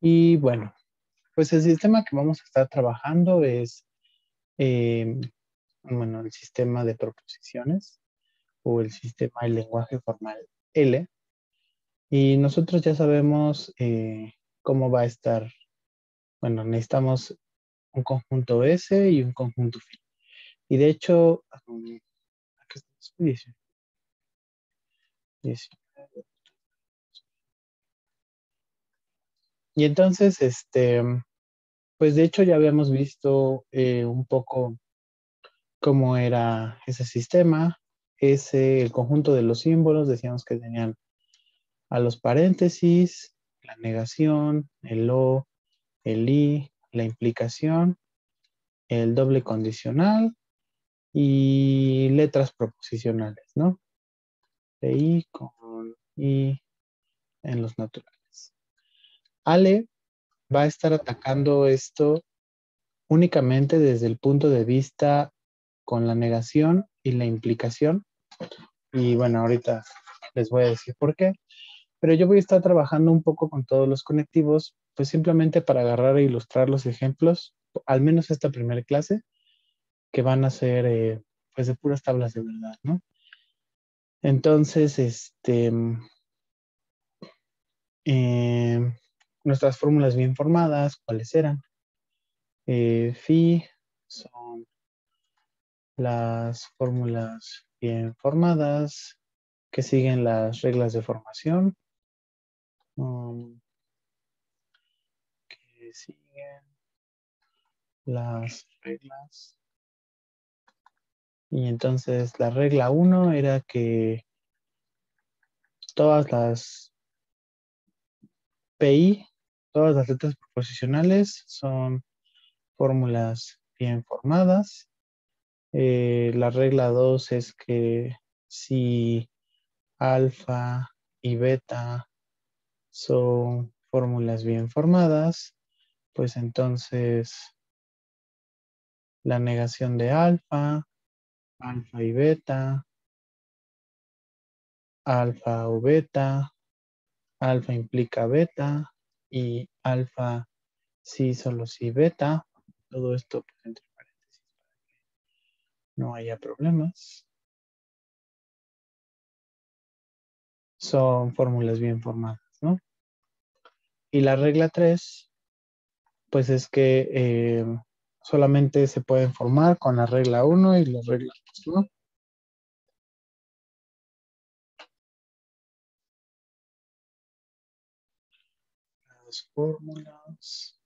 Y bueno, pues el sistema que vamos a estar trabajando es, eh, bueno, el sistema de proposiciones o el sistema del lenguaje formal L. Y nosotros ya sabemos cómo va a estar. Bueno, necesitamos un conjunto S y un conjunto phi. Y de hecho, aquí estamos, 19. Y entonces, pues de hecho ya habíamos visto un poco cómo era ese sistema. El conjunto de los símbolos, decíamos que tenían a los paréntesis, la negación, el o, el y, la implicación, el doble condicional y letras proposicionales, ¿no? De I con I en los naturales. Ale va a estar atacando esto únicamente desde el punto de vista con la negación y la implicación. Y bueno, ahorita les voy a decir por qué. Pero yo voy a estar trabajando un poco con todos los conectivos, pues simplemente para agarrar e ilustrar los ejemplos, al menos esta primera clase, que van a ser pues de puras tablas de verdad, ¿no? Entonces, eh, nuestras fórmulas bien formadas, ¿cuáles eran? Phi son las fórmulas bien formadas que siguen las reglas de formación, que siguen las reglas. Y entonces la regla 1 era que todas las PI, todas las letras proposicionales son fórmulas bien formadas. La regla 2 es que si alfa y beta son fórmulas bien formadas, pues entonces la negación de alfa, alfa y beta, alfa o beta, alfa implica beta y alfa sí solo sí beta. Todo esto pues, entre paréntesis para que no haya problemas. Son fórmulas bien formadas, ¿no? Y la regla 3 pues es que solamente se pueden formar con la regla 1 y la regla 2, ¿no? Las fórmulas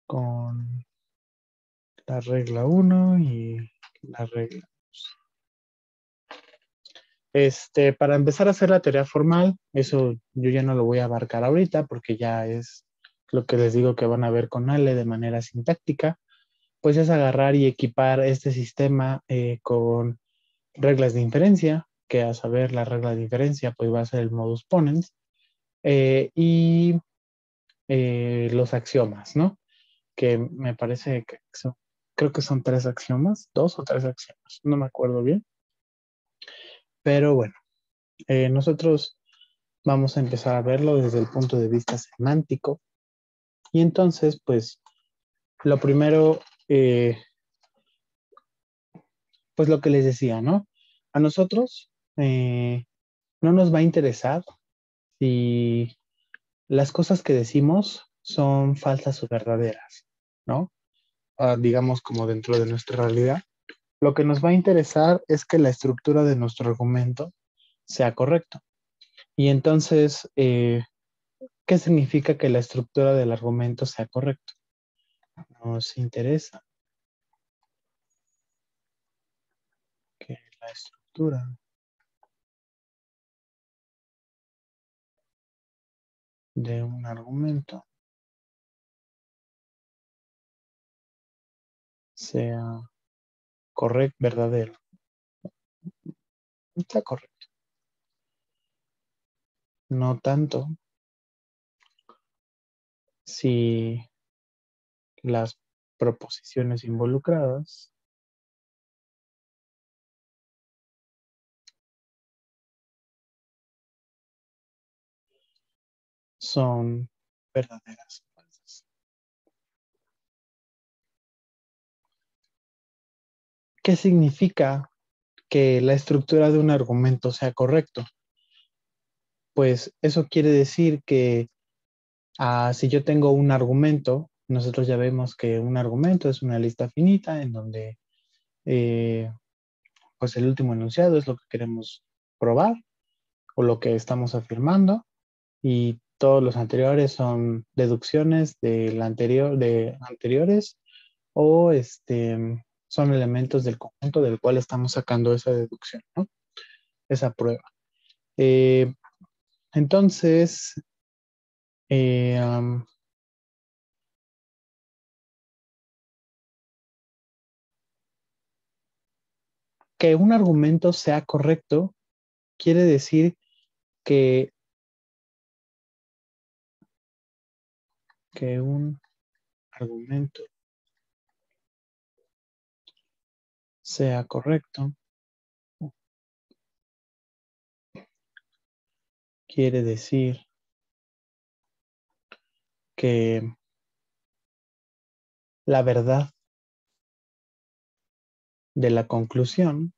con la regla 1 y la regla 2. Para empezar a hacer la teoría formal, eso yo ya no lo voy a abarcar ahorita porque ya es lo que les digo que van a ver con Ale de manera sintáctica, pues es agarrar y equipar este sistema con reglas de inferencia, que a saber la regla de inferencia pues va a ser el modus ponens, y los axiomas, ¿no? Que me parece que son, creo que son 3 axiomas, 2 o 3 axiomas, no me acuerdo bien, pero bueno, nosotros vamos a empezar a verlo desde el punto de vista semántico. Y entonces, pues, lo primero, pues lo que les decía, ¿no? A nosotros no nos va a interesar si las cosas que decimos son falsas o verdaderas, ¿no? Digamos como dentro de nuestra realidad. Lo que nos va a interesar es que la estructura de nuestro argumento sea correcta. Y entonces, ¿qué significa que la estructura del argumento sea correcta? Nos interesa que la estructura de un argumento sea correcto, verdadero. Está correcto. No tanto si las proposiciones involucradas son verdaderas o falsas. ¿Qué significa que la estructura de un argumento sea correcto? Pues eso quiere decir que si yo tengo un argumento, nosotros ya vemos que un argumento es una lista finita en donde eh, pues el último enunciado es lo que queremos probar o lo que estamos afirmando y todos los anteriores son deducciones del anterior, de anteriores o son elementos del conjunto del cual estamos sacando esa deducción, ¿no? Esa prueba. Eh, entonces, eh, um, que un argumento sea correcto quiere decir que, que un argumento sea correcto quiere decir que la verdad de la conclusión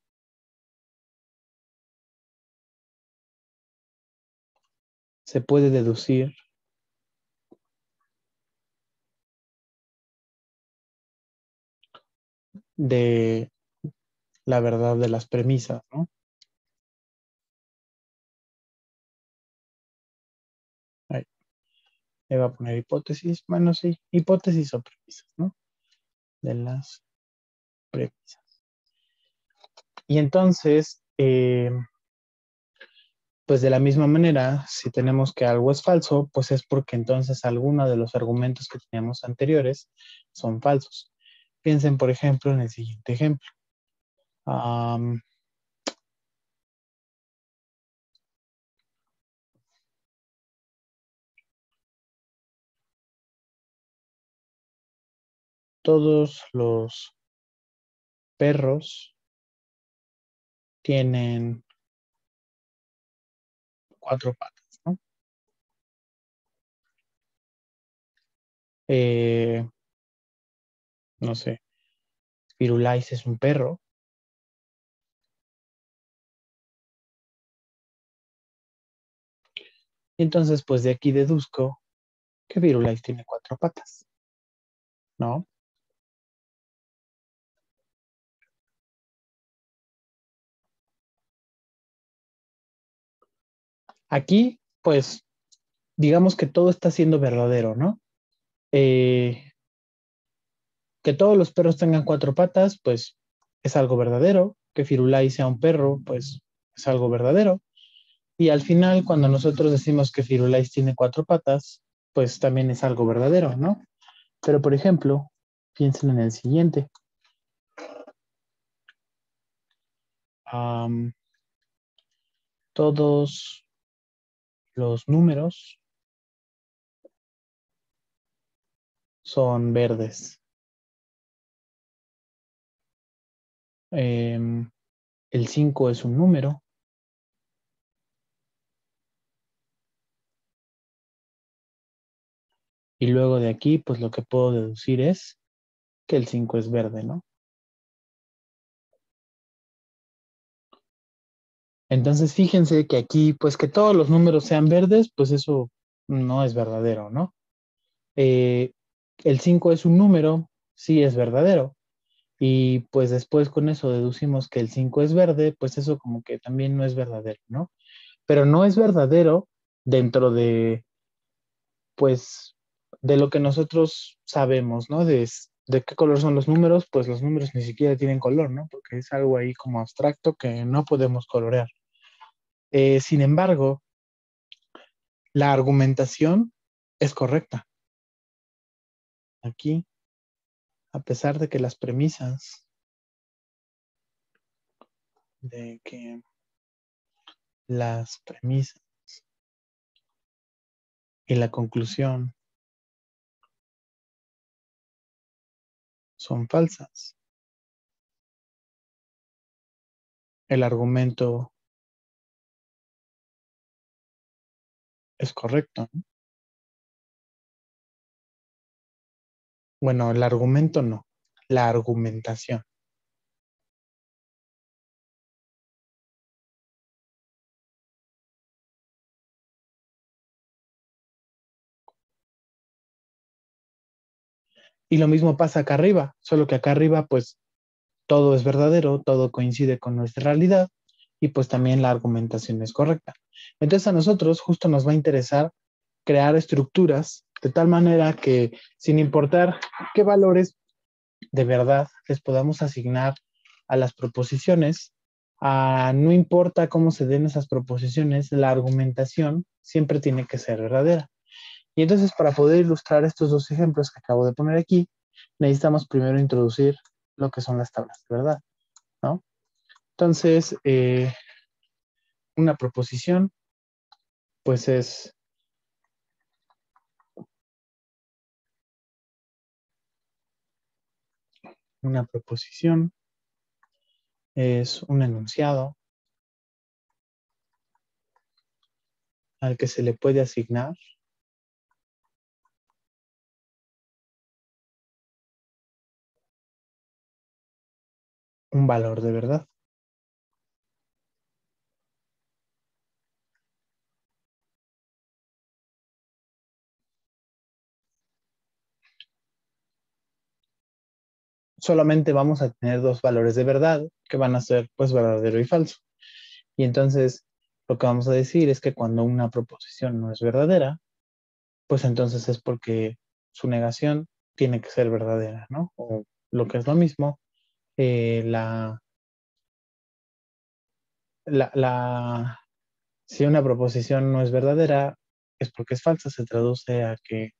se puede deducir de la verdad de las premisas, ¿no? Ahí, le voy a poner hipótesis, bueno, sí, hipótesis o premisas, ¿no? De las premisas. Y entonces, pues de la misma manera, si tenemos que algo es falso, pues es porque entonces alguno de los argumentos que teníamos anteriores son falsos. Piensen, por ejemplo, en el siguiente ejemplo. Um, todos los perros tienen cuatro patas, ¿no? Eh, no sé, Firulais es un perro. Y entonces, pues de aquí deduzco que Firulais tiene cuatro patas, ¿no? Aquí, pues, digamos que todo está siendo verdadero, ¿no? Eh, que todos los perros tengan cuatro patas, pues es algo verdadero. Que Firulais sea un perro, pues es algo verdadero. Y al final, cuando nosotros decimos que Firulais tiene cuatro patas, pues también es algo verdadero, ¿no? Pero, por ejemplo, piensen en el siguiente. Am, todos los números son verdes. Em, el 5 es un número y luego de aquí, pues lo que puedo deducir es que el 5 es verde, ¿no? Entonces, fíjense que aquí, pues que todos los números sean verdes, pues eso no es verdadero, ¿no? Eh, el 5 es un número, sí es verdadero. Y pues después con eso deducimos que el 5 es verde, pues eso como que también no es verdadero, ¿no? Pero no es verdadero dentro de, pues, de lo que nosotros sabemos, ¿no? De qué color son los números, pues los números ni siquiera tienen color, ¿no? Porque es algo ahí como abstracto que no podemos colorear. Sin embargo, la argumentación es correcta. Aquí, a pesar de que las premisas de que las premisas y la conclusión son falsas, el argumento es correcto, ¿no? Bueno, el argumento no, la argumentación. Y lo mismo pasa acá arriba, solo que acá arriba pues todo es verdadero, todo coincide con nuestra realidad y pues también la argumentación es correcta. Entonces a nosotros justo nos va a interesar crear estructuras de tal manera que sin importar qué valores de verdad les podamos asignar a las proposiciones, no importa cómo se den esas proposiciones, la argumentación siempre tiene que ser verdadera. Y entonces para poder ilustrar estos dos ejemplos que acabo de poner aquí, necesitamos primero introducir lo que son las tablas de verdad, ¿no? Entonces, una proposición, pues es una proposición, es un enunciado al que se le puede asignar un valor de verdad. Solamente vamos a tener dos valores de verdad que van a ser pues verdadero y falso. Y entonces lo que vamos a decir es que cuando una proposición no es verdadera, pues entonces es porque su negación tiene que ser verdadera, ¿no? O lo que es lo mismo, eh, la, la, si una proposición no es verdadera, es porque es falsa, se traduce a que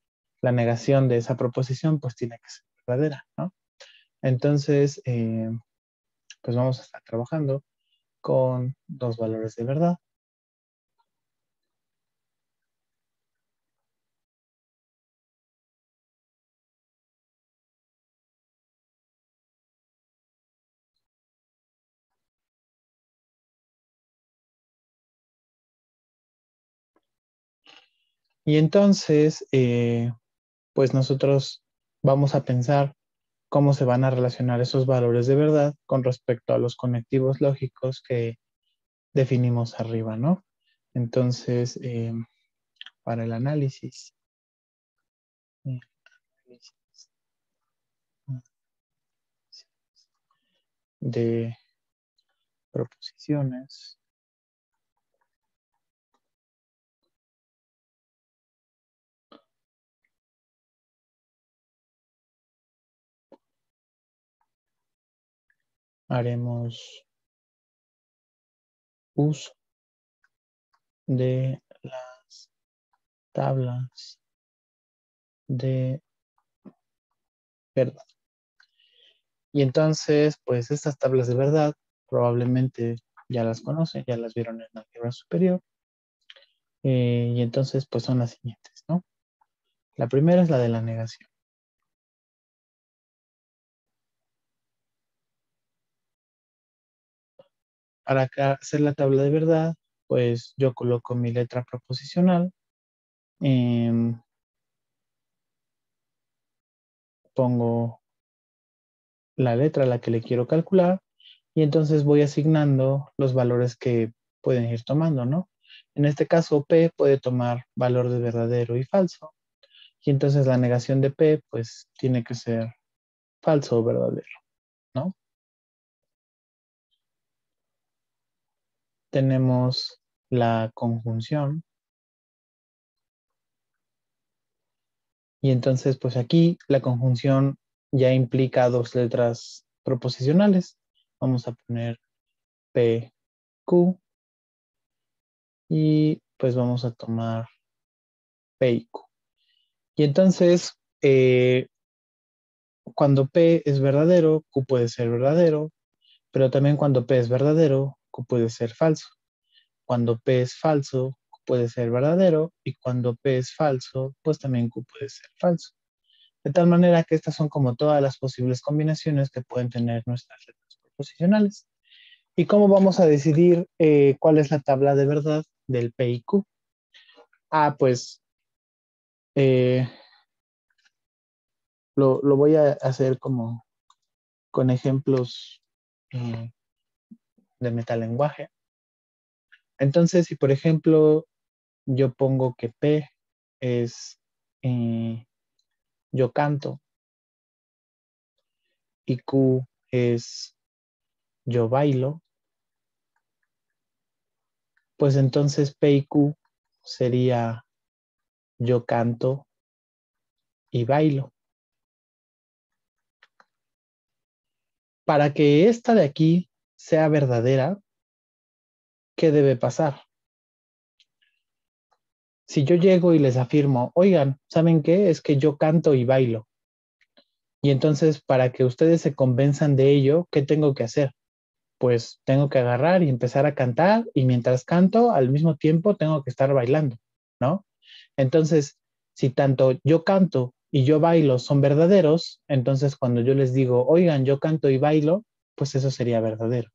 la negación de esa proposición pues tiene que ser verdadera, ¿no? Entonces, pues vamos a estar trabajando con dos valores de verdad. Y entonces, pues nosotros vamos a pensar cómo se van a relacionar esos valores de verdad con respecto a los conectivos lógicos que definimos arriba, ¿no? Entonces, para el análisis eh, de proposiciones, haremos uso de las tablas de verdad. Y entonces, pues estas tablas de verdad probablemente ya las conocen, ya las vieron en álgebra superior. Y entonces, pues son las siguientes, ¿no? La primera es la de la negación. Para hacer la tabla de verdad, pues yo coloco mi letra proposicional, em, pongo la letra a la que le quiero calcular y entonces voy asignando los valores que pueden ir tomando, ¿no? En este caso, P puede tomar valor de verdadero y falso. Y entonces la negación de P, pues tiene que ser falso o verdadero, ¿no? Tenemos la conjunción y entonces, pues aquí la conjunción ya implica dos letras proposicionales. Vamos a poner P, Q y pues vamos a tomar P y Q. Y entonces, cuando P es verdadero, Q puede ser verdadero, pero también cuando P es verdadero, Q puede ser falso. Cuando P es falso, Q puede ser verdadero, y cuando P es falso, pues también Q puede ser falso. De tal manera que estas son como todas las posibles combinaciones que pueden tener nuestras letras proposicionales. ¿Y cómo vamos a decidir cuál es la tabla de verdad del P y Q? Pues eh, Lo voy a hacer como con ejemplos eh, de metalenguaje. Entonces, si por ejemplo yo pongo que P es eh, yo canto y Q es yo bailo, pues entonces P y Q sería yo canto y bailo. Para que esta de aquí sea verdadera, ¿qué debe pasar? Si yo llego y les afirmo, oigan, ¿saben qué? Es que yo canto y bailo. Y entonces, para que ustedes se convenzan de ello, ¿qué tengo que hacer? Pues tengo que agarrar y empezar a cantar y mientras canto, al mismo tiempo tengo que estar bailando, ¿no? Entonces, si tanto yo canto y yo bailo son verdaderos, entonces cuando yo les digo, oigan, yo canto y bailo, pues eso sería verdadero.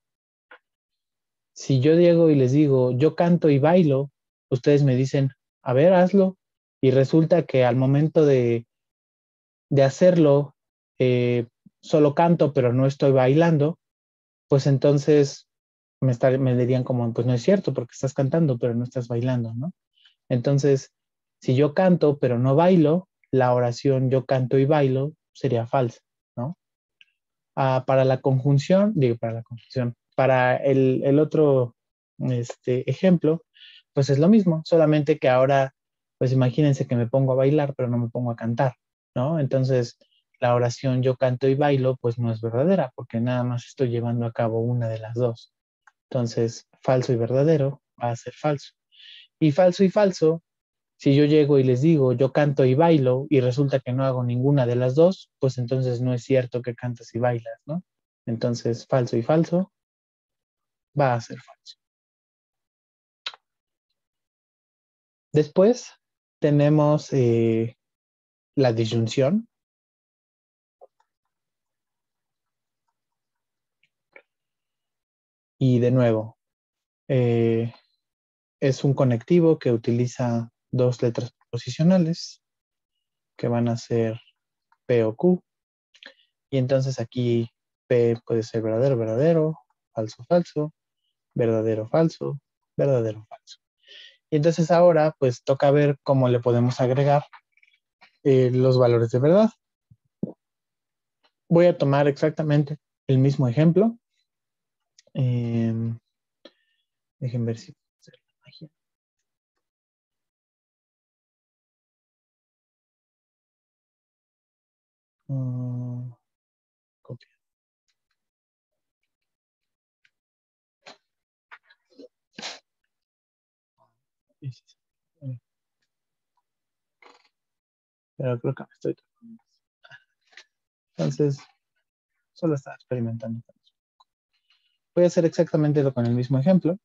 Si yo llego y les digo, yo canto y bailo, ustedes me dicen, a ver, hazlo. Y resulta que al momento de hacerlo, solo canto, pero no estoy bailando, pues entonces me dirían como, pues no es cierto, porque estás cantando, pero no estás bailando, ¿no? Entonces, si yo canto, pero no bailo, la oración yo canto y bailo sería falsa, ¿no? Para la conjunción, digo, para la conjunción, para el otro ejemplo, pues es lo mismo, solamente que ahora, pues imagínense que me pongo a bailar, pero no me pongo a cantar, ¿no? Entonces, la oración yo canto y bailo, pues no es verdadera, porque nada más estoy llevando a cabo una de las dos. Entonces, falso y verdadero va a ser falso. Y falso, si yo llego y les digo, yo canto y bailo, y resulta que no hago ninguna de las dos, pues entonces no es cierto que cantas y bailas, ¿no? Entonces, falso y falso va a ser falso. Después tenemos la disyunción. Y de nuevo, eh, es un conectivo que utiliza dos letras posicionales que van a ser P o Q. Y entonces aquí P puede ser verdadero, verdadero, falso, falso, verdadero, falso, verdadero, falso. Y entonces ahora pues toca ver cómo le podemos agregar los valores de verdad. Voy a tomar exactamente el mismo ejemplo. Eh, Dejen ver si puedo hacer la magia. Uh, Copia. Pero creo que me estoy tocando. Entonces, solo estaba experimentando. Voy a hacer exactamente lo con el mismo ejemplo.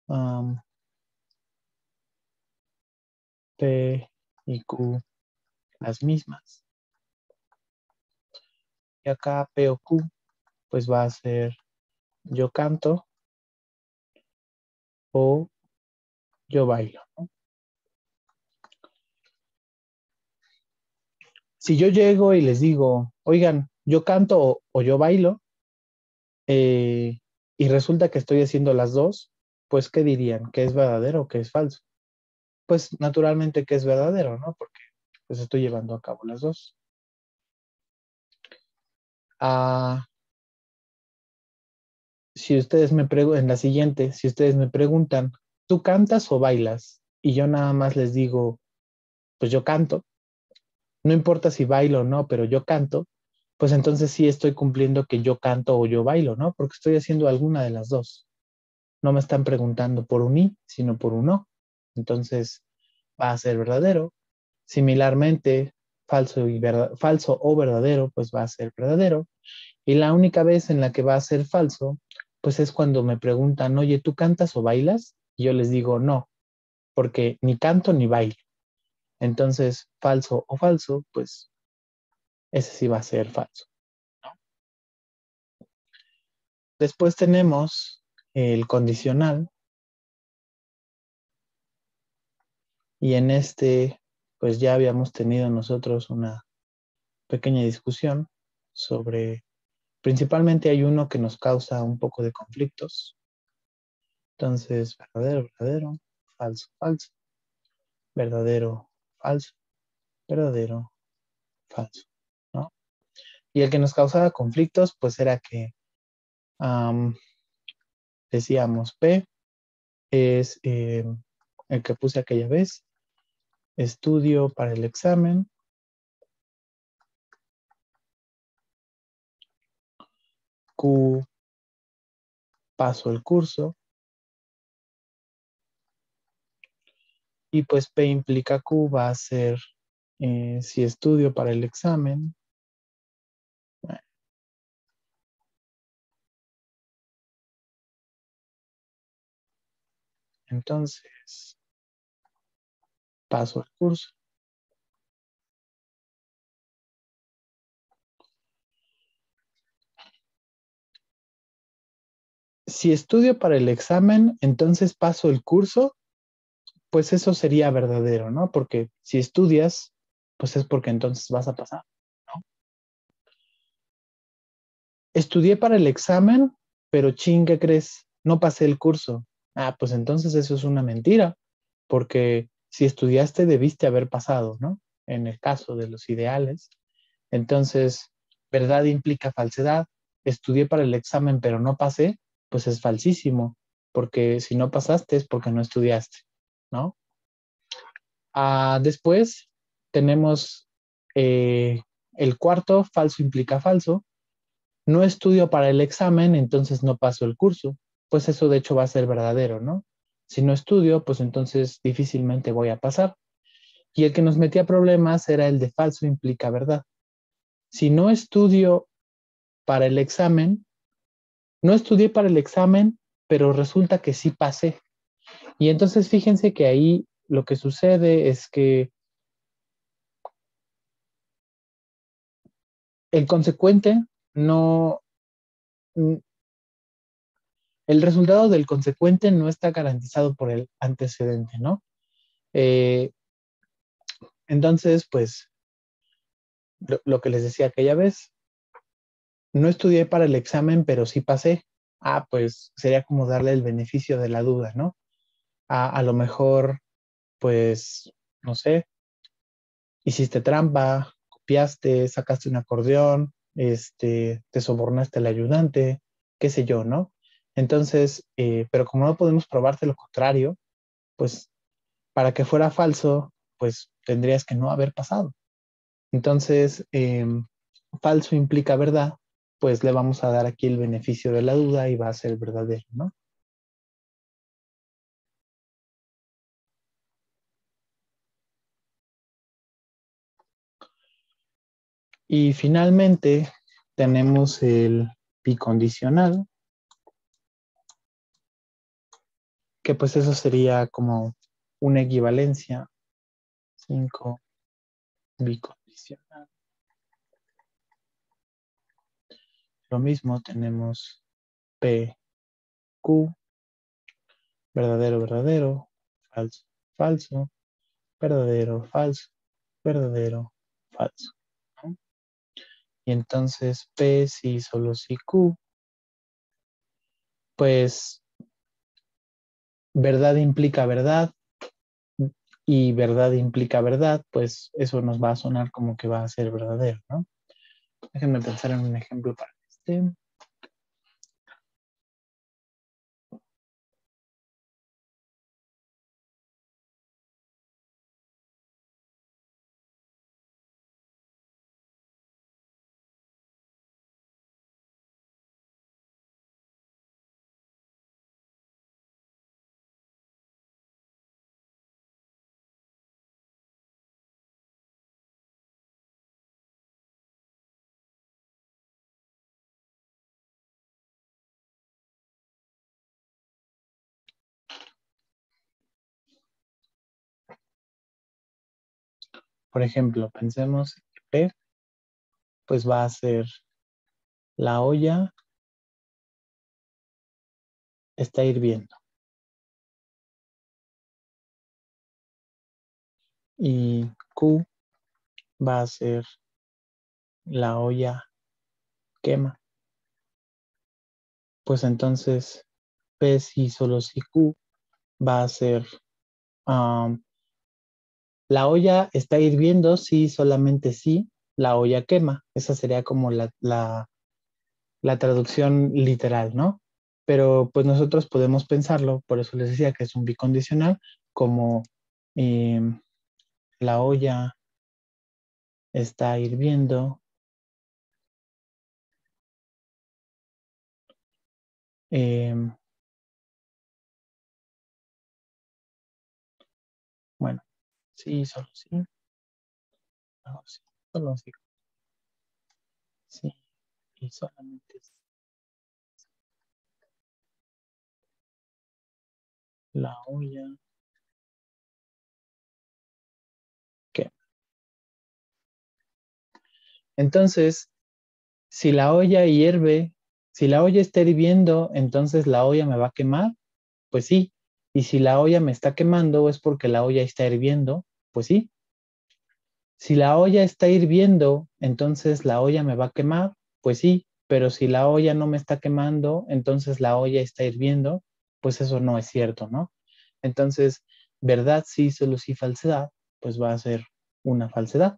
Um, P y Q las mismas. Y acá P o Q pues va a ser yo canto o yo bailo, ¿no? Si yo llego y les digo, oigan, yo canto o yo bailo, eh, y resulta que estoy haciendo las dos, pues ¿qué dirían? ¿Que es verdadero o que es falso? Pues naturalmente que es verdadero, ¿no? Porque pues estoy llevando a cabo las dos. Ah, si ustedes me preguntan, en la siguiente, si ustedes me preguntan, ¿tú cantas o bailas? Y yo nada más les digo, pues yo canto, no importa si bailo o no, pero yo canto, pues entonces sí estoy cumpliendo que yo canto o yo bailo, ¿no? Porque estoy haciendo alguna de las dos. No me están preguntando por un y, sino por un no. Entonces va a ser verdadero. Similarmente, falso o verdadero, pues va a ser verdadero. Y la única vez en la que va a ser falso, pues es cuando me preguntan, oye, ¿tú cantas o bailas? Y yo les digo, no, porque ni canto ni bailo. Entonces, falso o falso, pues ese sí va a ser falso. Después tenemos el condicional y en este, pues ya habíamos tenido nosotros una pequeña discusión sobre, principalmente hay uno que nos causa un poco de conflictos. Entonces, verdadero, verdadero, falso, falso, verdadero, falso, verdadero, falso, ¿no? Y el que nos causaba conflictos, pues era que am, decíamos P es el que puse aquella vez, estudio para el examen, Q paso el curso, y pues P implica Q va a ser si estudio para el examen, entonces paso el curso. Si estudio para el examen, entonces paso el curso, pues eso sería verdadero, ¿no? Porque si estudias, pues es porque entonces vas a pasar, ¿no? Estudié para el examen, pero ching, ¿qué crees? No pasé el curso. Ah, pues entonces eso es una mentira, porque si estudiaste debiste haber pasado, ¿no? En el caso de los ideales. Entonces, verdad implica falsedad. Estudié para el examen, pero no pasé, pues es falsísimo, porque si no pasaste es porque no estudiaste, ¿no? Después tenemos el cuarto, falso implica falso. No estudio para el examen, entonces no paso el curso. Pues eso de hecho va a ser verdadero, ¿no? Si no estudio, pues entonces difícilmente voy a pasar. Y el que nos metía problemas era el de falso implica verdad. Si no estudio para el examen, no estudié para el examen, pero resulta que sí pasé. Y entonces fíjense que ahí lo que sucede es que el consecuente no, el resultado del consecuente no está garantizado por el antecedente, ¿no? Eh, entonces, pues, lo que les decía aquella vez, no estudié para el examen, pero sí pasé. Pues sería como darle el beneficio de la duda, ¿no? A lo mejor, pues, no sé, hiciste trampa, copiaste, sacaste un acordeón, te sobornaste al ayudante, qué sé yo, ¿no? Entonces, pero como no podemos probarte lo contrario, pues para que fuera falso, pues tendrías que no haber pasado. Entonces, falso implica verdad, pues le vamos a dar aquí el beneficio de la duda y va a ser verdadero, ¿no? Y finalmente tenemos el bicondicional, que pues eso sería como una equivalencia. 5 bicondicional. Lo mismo tenemos P, Q, verdadero, verdadero, falso, falso, verdadero, falso, verdadero, falso, ¿no? Y entonces P si solo si Q, pues verdad implica verdad y verdad implica verdad, pues eso nos va a sonar como que va a ser verdadero, ¿no? Déjenme pensar en un ejemplo para este. Por ejemplo, pensemos que P, pues va a ser la olla está hirviendo. y Q va a ser la olla quema. Pues entonces P si solo si Q va a ser la olla está hirviendo si solamente si la olla quema. Esa sería como la traducción literal, ¿no? Pero pues nosotros podemos pensarlo, por eso les decía que es un bicondicional, como eh, la olla está hirviendo. Bueno, sí, solo sí, no, sí, solo sí, sí, y solamente sí, la olla quema. Entonces, si la olla hierve, si la olla está hirviendo, entonces la olla me va a quemar, pues sí. Y si la olla me está quemando, es porque la olla está hirviendo, pues sí. Si la olla está hirviendo, entonces la olla me va a quemar, pues sí. Pero si la olla no me está quemando, entonces la olla está hirviendo, pues eso no es cierto, ¿no? Entonces, verdad sí, solo sí, falsedad, pues va a ser una falsedad.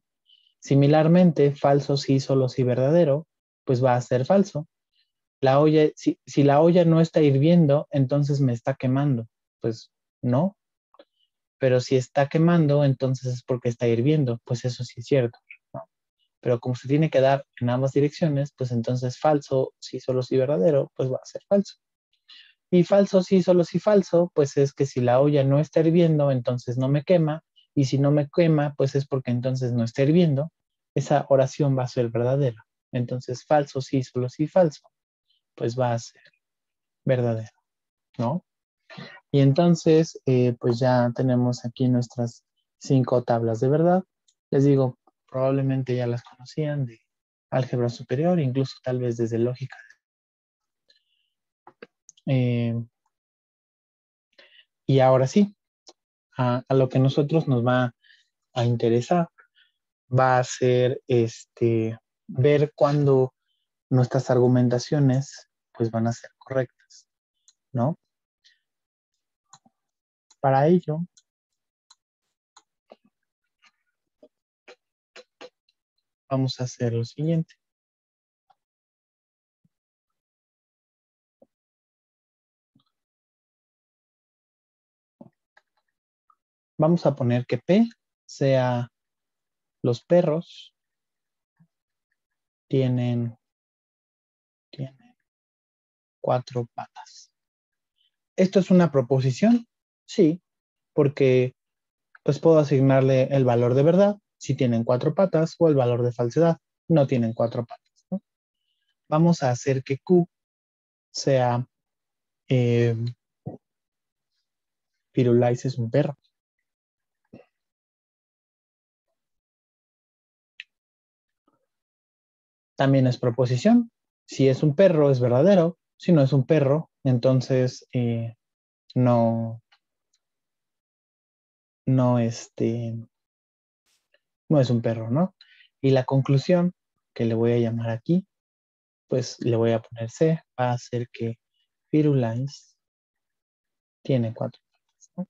Similarmente, falso sí, solo sí, verdadero, pues va a ser falso. La olla, si la olla no está hirviendo, entonces me está quemando. Pues no, pero si está quemando, entonces es porque está hirviendo. Pues eso sí es cierto, ¿no? Pero como se tiene que dar en ambas direcciones, pues entonces falso, sí, solo sí, verdadero, pues va a ser falso. Y falso, sí, solo sí, falso, pues es que si la olla no está hirviendo, entonces no me quema. Y si no me quema, pues es porque entonces no está hirviendo. Esa oración va a ser verdadera. Entonces, falso, sí, solo sí, falso, pues va a ser verdadero, ¿no? Y entonces, pues ya tenemos aquí nuestras 5 tablas de verdad. Les digo, probablemente ya las conocían de álgebra superior, incluso tal vez desde lógica. Eh, y ahora sí, a lo que nosotros nos va a interesar va a ser ver cuándo nuestras argumentaciones pues van a ser correctas, ¿no? Para ello, vamos a hacer lo siguiente. Vamos a poner que P sea los perros tienen 4 patas. ¿Esto es una proposición? Sí, porque pues puedo asignarle el valor de verdad si tienen 4 patas o el valor de falsedad, no tienen 4 patas, ¿no? Vamos a hacer que Q sea eh, Firulais es un perro. También es proposición. Si es un perro, es verdadero. Si no es un perro, entonces no, no, no es un perro, ¿no? Y la conclusión que le voy a llamar aquí, pues le voy a poner C, va a ser que Firulais tiene 4 patas, ¿no?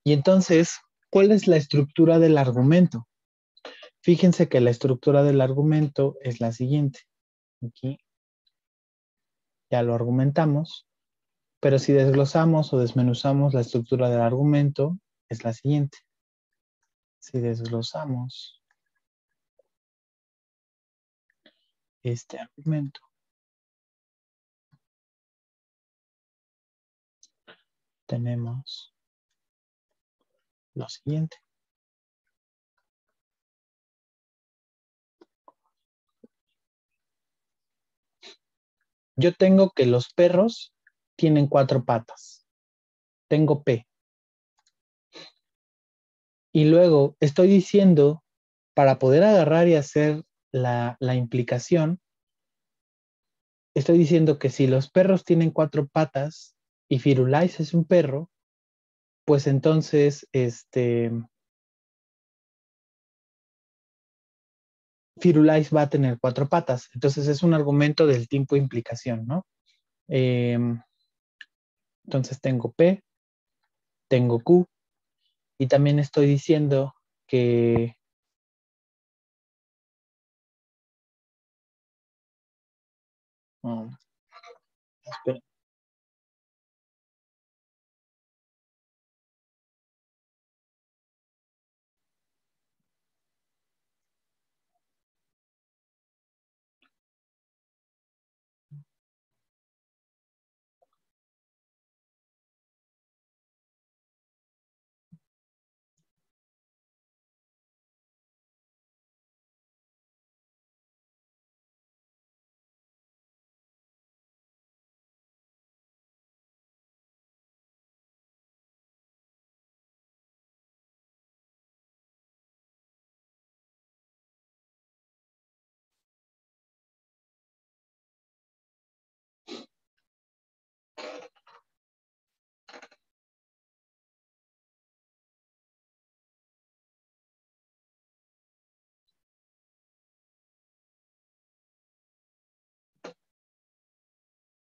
Y entonces, ¿cuál es la estructura del argumento? Fíjense que la estructura del argumento es la siguiente. Aquí ya lo argumentamos, pero si desglosamos o desmenuzamos la estructura del argumento, es la siguiente. Si desglosamos este argumento, tenemos lo siguiente. Yo tengo que los perros tienen 4 patas. Tengo P. Y luego estoy diciendo, para poder agarrar y hacer la implicación, estoy diciendo que si los perros tienen 4 patas y Firulais es un perro, pues entonces, Firulais va a tener 4 patas. Entonces es un argumento del tipo implicación, ¿no? Entonces tengo P, tengo Q, y también estoy diciendo que espera.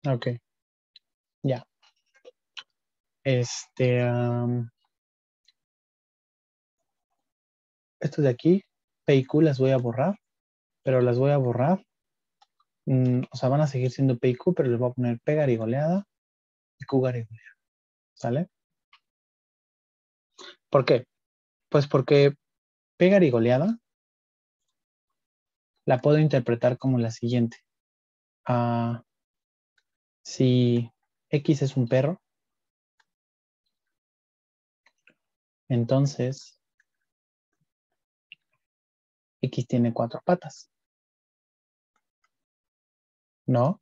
Ok, ya. Esto de aquí, P y Q las voy a borrar, pero las voy a borrar. O sea, van a seguir siendo P y Q, pero les voy a poner P garigoleada y Q garigoleada. ¿Sale? ¿Por qué? Pues porque P garigoleada la puedo interpretar como la siguiente. Ah, si X es un perro, entonces X tiene 4 patas, ¿no?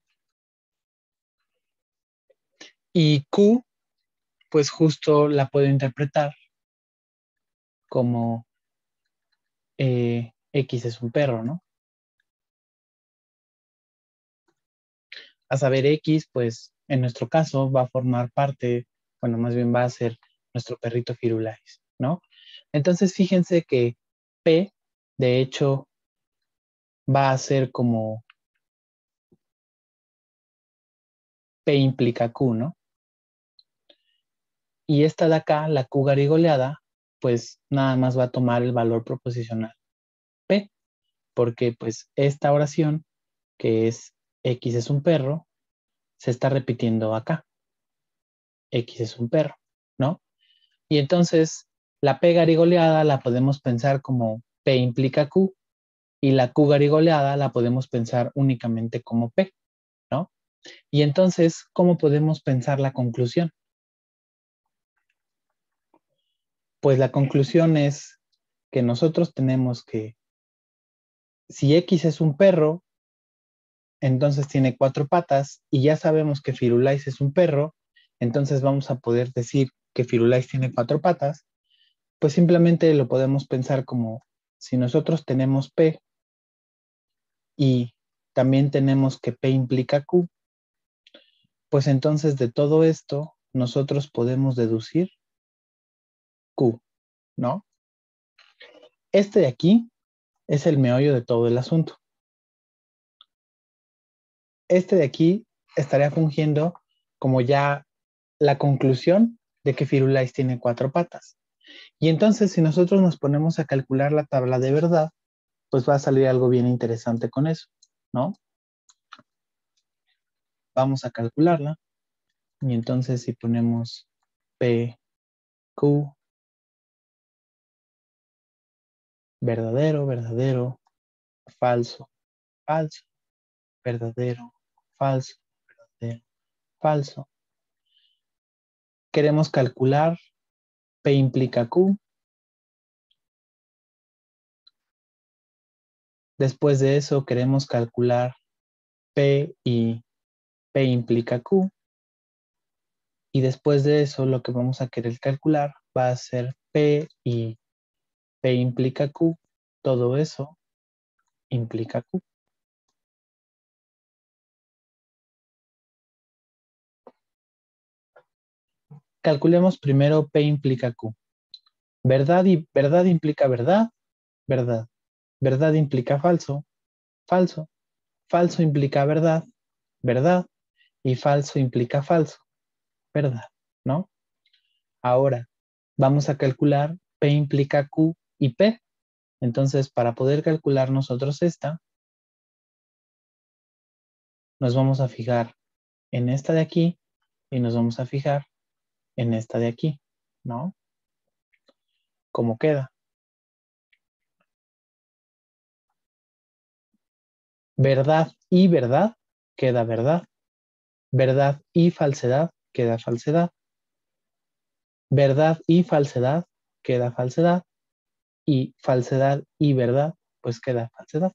Y Q, pues justo la puedo interpretar como X es un perro, ¿no? A saber, X, pues en nuestro caso va a formar parte, bueno, más bien va a ser nuestro perrito Firulais, ¿no? Entonces, fíjense que P, de hecho, va a ser como P implica Q, ¿no? Y esta de acá, la Q garigoleada, pues nada más va a tomar el valor proposicional P, porque pues esta oración, que es X es un perro, se está repitiendo acá. X es un perro, ¿no? Y entonces la P garigoleada la podemos pensar como P implica Q y la Q garigoleada la podemos pensar únicamente como P, ¿no? Y entonces, ¿cómo podemos pensar la conclusión? Pues la conclusión es que nosotros tenemos que, si X es un perro, entonces tiene 4 patas y ya sabemos que Firulais es un perro, entonces vamos a poder decir que Firulais tiene 4 patas, pues simplemente lo podemos pensar como si nosotros tenemos P y también tenemos que P implica Q, pues entonces de todo esto nosotros podemos deducir Q, ¿no? Este de aquí es el meollo de todo el asunto. Este de aquí estaría fungiendo como ya la conclusión de que Firulais tiene 4 patas. Y entonces si nosotros nos ponemos a calcular la tabla de verdad, pues va a salir algo bien interesante con eso, ¿no? Vamos a calcularla. Y entonces si ponemos P, Q, verdadero, verdadero, falso, falso, verdadero, falso, verdadero, falso. Queremos calcular P implica Q. Después de eso queremos calcular P y P implica Q. Y después de eso lo que vamos a querer calcular va a ser P y P implica Q. Todo eso implica Q. Calculemos primero P implica Q. Verdad y verdad implica verdad, verdad. Verdad implica falso, falso. Falso implica verdad, verdad. Y falso implica falso, verdad, ¿no? Ahora, vamos a calcular P implica Q y P. Entonces, para poder calcular nosotros esta, nos vamos a fijar en esta de aquí y nos vamos a fijar en esta de aquí, ¿no? ¿Cómo queda? Verdad y verdad queda verdad. Verdad y falsedad queda falsedad. Verdad y falsedad queda falsedad. Y falsedad y verdad, pues queda falsedad.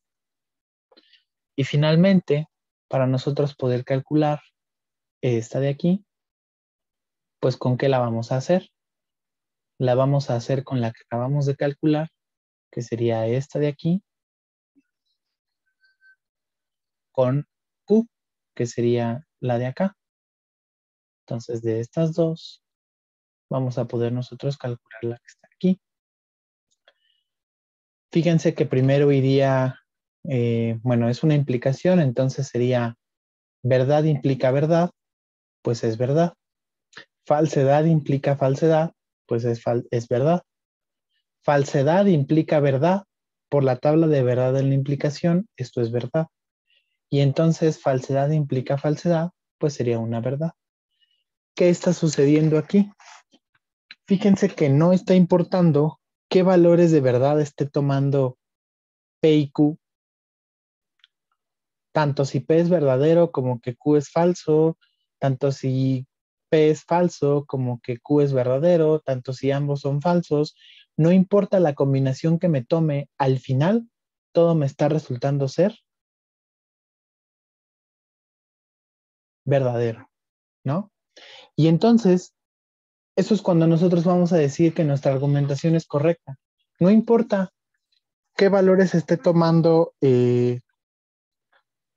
Y finalmente, para nosotros poder calcular esta de aquí, pues ¿con qué la vamos a hacer? La vamos a hacer con la que acabamos de calcular, que sería esta de aquí, con Q, que sería la de acá. Entonces, de estas dos, vamos a poder nosotros calcular la que está aquí. Fíjense que primero iría, bueno, es una implicación, entonces sería verdad implica verdad, pues es verdad. Falsedad implica falsedad, pues es verdad. Falsedad implica verdad, por la tabla de verdad en la implicación, esto es verdad. Y entonces falsedad implica falsedad, pues sería una verdad. ¿Qué está sucediendo aquí? Fíjense que no está importando qué valores de verdad esté tomando P y Q, tanto si P es verdadero como que Q es falso, tanto si P es falso como que Q es verdadero, tanto si ambos son falsos, no importa la combinación que me tome, al final todo me está resultando ser verdadero, ¿no? Y entonces, eso es cuando nosotros vamos a decir que nuestra argumentación es correcta. No importa qué valores esté tomando, qué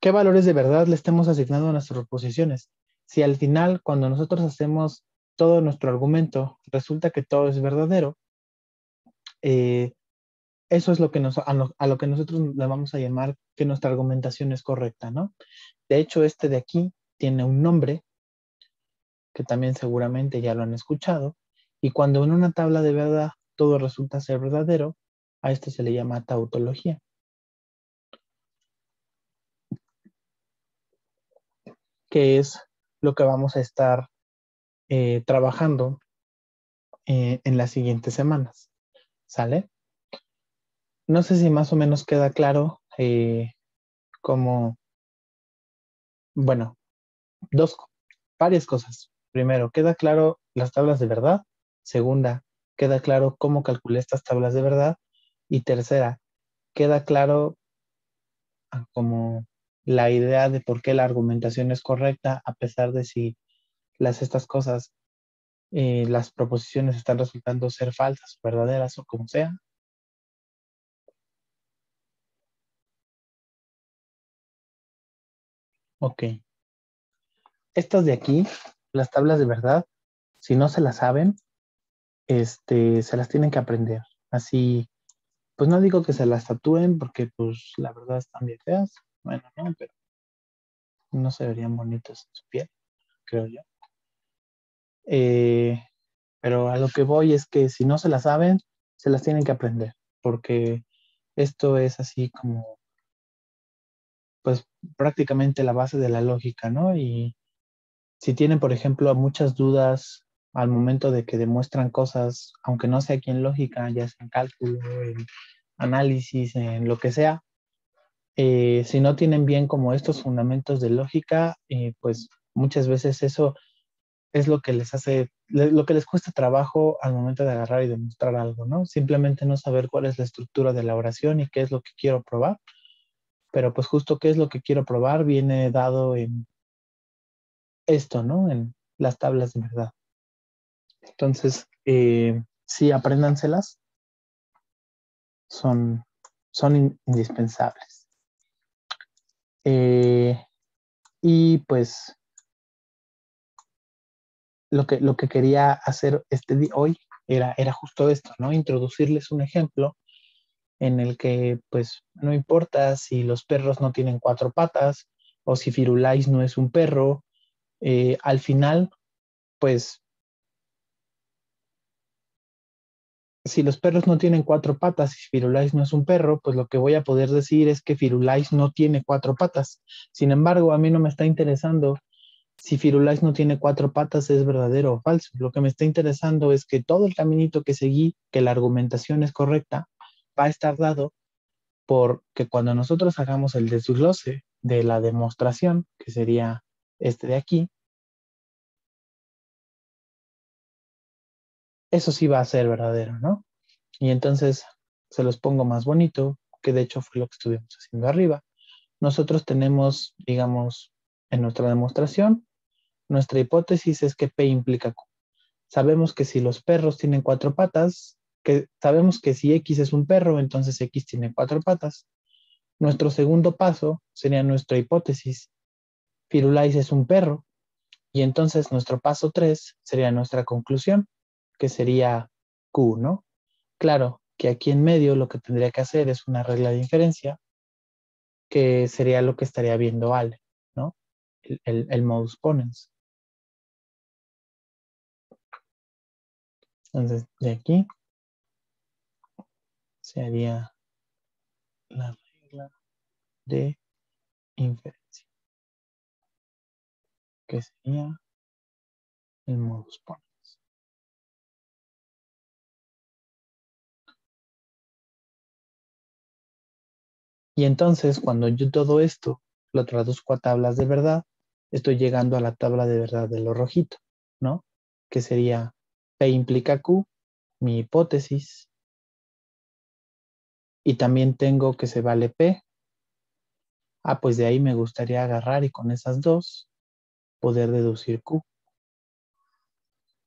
valores de verdad le estemos asignando a nuestras proposiciones. Si al final, cuando nosotros hacemos todo nuestro argumento, resulta que todo es verdadero, eh, eso es lo que a lo que nosotros le vamos a llamar que nuestra argumentación es correcta, ¿no? De hecho, este de aquí tiene un nombre que también seguramente ya lo han escuchado, y cuando en una tabla de verdad todo resulta ser verdadero, a esto se le llama tautología, que es lo que vamos a estar trabajando en las siguientes semanas. ¿Sale? No sé si más o menos queda claro cómo, bueno, dos, varias cosas. Primero, queda claro las tablas de verdad. Segunda, queda claro cómo calculé estas tablas de verdad. Y tercera, queda claro como la idea de por qué la argumentación es correcta, a pesar de si estas cosas, las proposiciones están resultando ser falsas, verdaderas o como sea. Ok. Estas de aquí, las tablas de verdad, si no se las saben, se las tienen que aprender. Así, pues no digo que se las tatúen porque pues la verdad están bien feas. Bueno, no, pero no se verían bonitos en su piel, creo yo. Eh, pero a lo que voy es que si no se las saben, se las tienen que aprender, porque esto es así como, pues prácticamente la base de la lógica, ¿no? Y si tienen, por ejemplo, muchas dudas al momento de que demuestran cosas, aunque no sea aquí en lógica, ya sea en cálculo, en análisis, en lo que sea, si no tienen bien como estos fundamentos de lógica, pues muchas veces eso es lo que les hace, lo que les cuesta trabajo al momento de agarrar y demostrar algo, ¿no? Simplemente no saber cuál es la estructura de la oración y qué es lo que quiero probar, pero pues justo qué es lo que quiero probar viene dado en esto, ¿no? En las tablas de verdad. Entonces, sí, apréndanselas, son, son indispensables. Y pues lo que quería hacer hoy era justo esto, ¿no? Introducirles un ejemplo en el que, pues, no importa si los perros no tienen cuatro patas o si Firulais no es un perro, al final, pues, si los perros no tienen cuatro patas y Firulais no es un perro, pues lo que voy a poder decir es que Firulais no tiene cuatro patas. Sin embargo, a mí no me está interesando si Firulais no tiene cuatro patas es verdadero o falso. Lo que me está interesando es que todo el caminito que seguí, que la argumentación es correcta, va a estar dado porque cuando nosotros hagamos el desglose de la demostración, que sería este de aquí, eso sí va a ser verdadero, ¿no? Y entonces se los pongo más bonito, que de hecho fue lo que estuvimos haciendo arriba. Nosotros tenemos, digamos, en nuestra demostración, nuestra hipótesis es que P implica Q. Sabemos que si los perros tienen cuatro patas, que sabemos que si X es un perro, entonces X tiene cuatro patas. Nuestro segundo paso sería nuestra hipótesis. Firulais es un perro. Y entonces nuestro paso 3 sería nuestra conclusión, que sería Q, ¿no? Claro que aquí en medio lo que tendría que hacer es una regla de inferencia, que sería lo que estaría viendo Ale, ¿no? El modus ponens. Entonces, de aquí se haría la regla de inferencia, que sería el modus ponens. Y entonces, cuando yo todo esto lo traduzco a tablas de verdad, estoy llegando a la tabla de verdad de lo rojito, ¿no? Que sería P implica Q, mi hipótesis, y también tengo que se vale P. Ah, pues de ahí me gustaría agarrar y con esas dos poder deducir Q.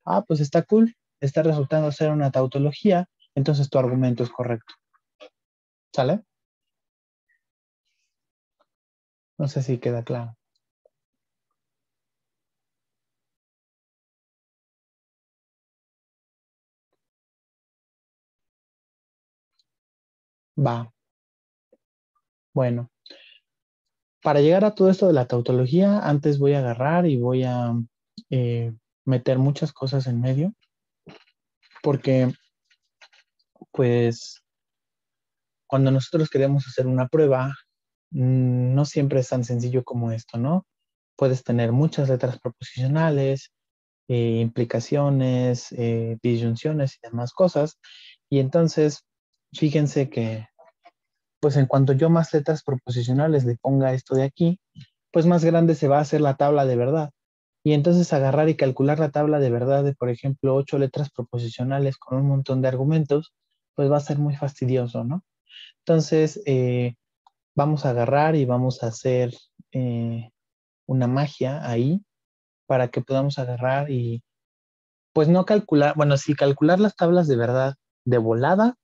Ah, pues está cool, está resultando ser una tautología, entonces tu argumento es correcto. ¿Sale? No sé si queda claro. Va, bueno. Para llegar a todo esto de la tautología, antes voy a agarrar y voy a eh, meter muchas cosas en medio, porque pues cuando nosotros queremos hacer una prueba, no siempre es tan sencillo como esto, ¿no? Puedes tener muchas letras proposicionales, implicaciones, disyunciones y demás cosas. Y entonces, fíjense que, pues en cuanto yo más letras proposicionales le ponga esto de aquí, pues más grande se va a hacer la tabla de verdad. Y entonces agarrar y calcular la tabla de verdad de, por ejemplo, 8 letras proposicionales con un montón de argumentos, pues va a ser muy fastidioso, ¿no? Entonces, vamos a agarrar y vamos a hacer una magia ahí para que podamos agarrar y, pues no calcular, bueno, sí calcular las tablas de verdad de volada,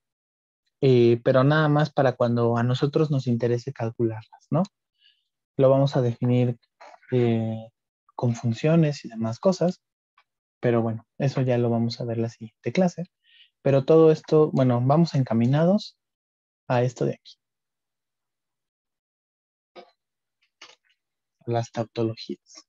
pero nada más para cuando a nosotros nos interese calcularlas, ¿no? Lo vamos a definir con funciones y demás cosas, pero bueno, eso ya lo vamos a ver la siguiente clase. Pero todo esto, bueno, vamos encaminados a esto de aquí, las tautologías.